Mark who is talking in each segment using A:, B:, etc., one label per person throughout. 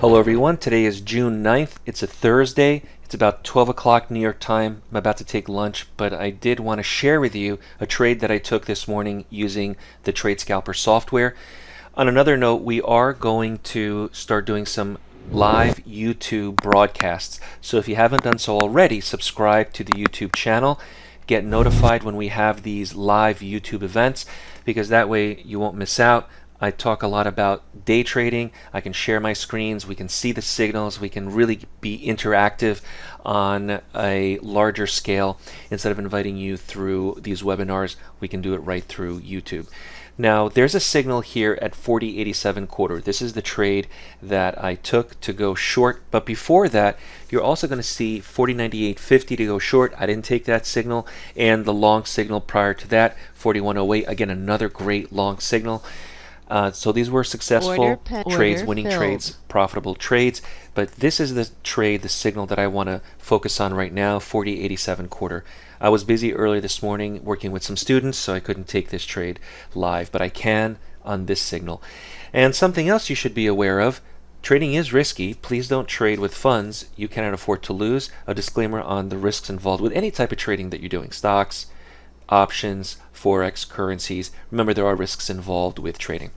A: Hello everyone, today is June 9th. It's a Thursday. It's about 12 o'clock New York time. I'm about to take lunch, but I did want to share with you a trade that I took this morning using the Trade Scalper software. On another note, we are going to start doing some live YouTube broadcasts. So if you haven't done so already, subscribe to the YouTube channel. Get notified when we have these live YouTube events, because that way you won't miss out. I talk a lot about day trading. I can share my screens. We can see the signals. We can really be interactive on a larger scale. Instead of inviting you through these webinars, we can do it right through YouTube. Now, there's a signal here at 40.87 This is the trade that I took to go short. But before that, you're also going to see 40.9850 to go short. I didn't take that signal. And the long signal prior to that, 41.08. Again, another great long signal. So these were successful trades, winning trades, profitable trades. But this is the trade, the signal that I want to focus on right now, 40.87. I was busy earlier this morning working with some students, so I couldn't take this trade live, but I can on this signal. And something else you should be aware of, trading is risky. Please don't trade with funds you cannot afford to lose. A disclaimer on the risks involved with any type of trading that you're doing, stocks, options, Forex, currencies. Remember, there are risks involved with trading.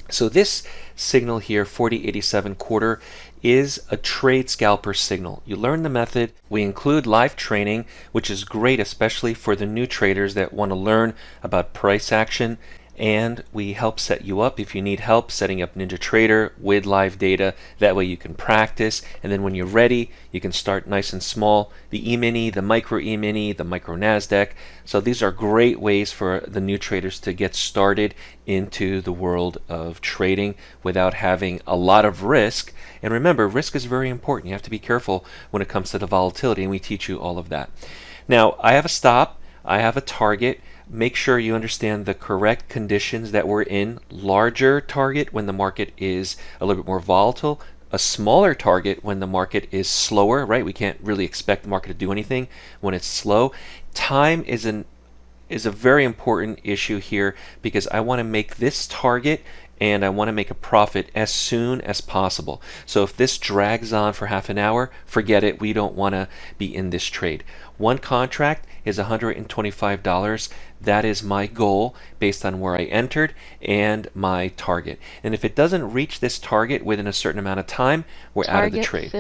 A: So this signal here, 40.87, is a trade scalper signal. You learn the method. We include live training, which is great, especially for the new traders that want to learn about price action. And we help set you up if you need help setting up NinjaTrader with live data. That way you can practice, and then when you're ready, you can start nice and small. The E-mini, the micro E-mini, the micro NASDAQ. So these are great ways for the new traders to get started into the world of trading without having a lot of risk. And remember, risk is very important. You have to be careful when it comes to the volatility, and we teach you all of that. Now, I have a stop. I have a target. Make sure you understand the correct conditions that we're in. Larger target when the market is a little bit more volatile. A smaller target when the market is slower, right? We can't really expect the market to do anything when it's slow. Time is a very important issue here, because I want to make this target and I want to make a profit as soon as possible. So if this drags on for half an hour, forget it. We don't want to be in this trade. One contract is $125. That is my goal based on where I entered and my target. And if it doesn't reach this target within a certain amount of time, we're out of the trade.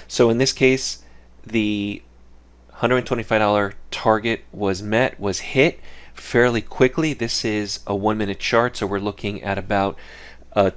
A: So in this case, the $125 target was met, was hit fairly quickly. This is a 1-minute chart, so we're looking at about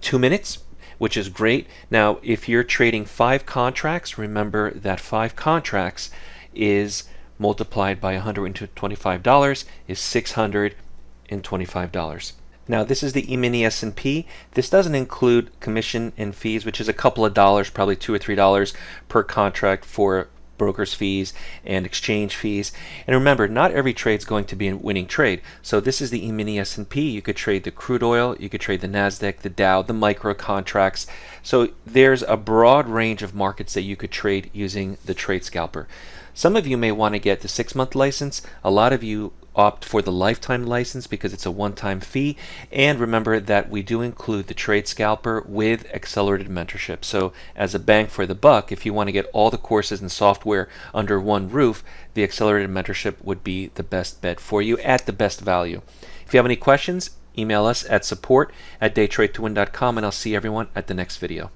A: 2 minutes, which is great. Now, if you're trading 5 contracts, remember that 5 contracts is multiplied by $125 is $625. Now, this is the E-mini S&P. This doesn't include commission and fees, which is a couple of dollars, probably $2 or $3 per contract for broker's fees and exchange fees. And remember, not every trade is going to be a winning trade. So this is the E-mini S&P. You could trade the crude oil, you could trade the NASDAQ, the Dow, the micro contracts. So there's a broad range of markets that you could trade using the Trade Scalper. Some of you may want to get the 6-month license. A lot of you opt for the lifetime license because it's a one-time fee. And remember that we do include the Trade Scalper with accelerated mentorship. So as a bang for the buck, if you want to get all the courses and software under one roof, the accelerated mentorship would be the best bet for you at the best value. If you have any questions, email us at support@DayTradeToWin.com, and I'll see everyone at the next video.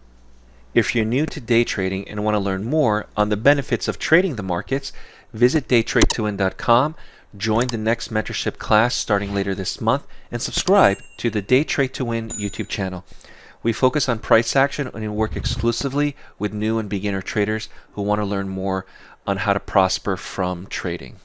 A: If you're new to day trading and want to learn more on the benefits of trading the markets, visit DayTradeToWin.com. Join the next mentorship class starting later this month, and subscribe to the Day Trade to Win YouTube channel. We focus on price action and work exclusively with new and beginner traders who want to learn more on how to prosper from trading.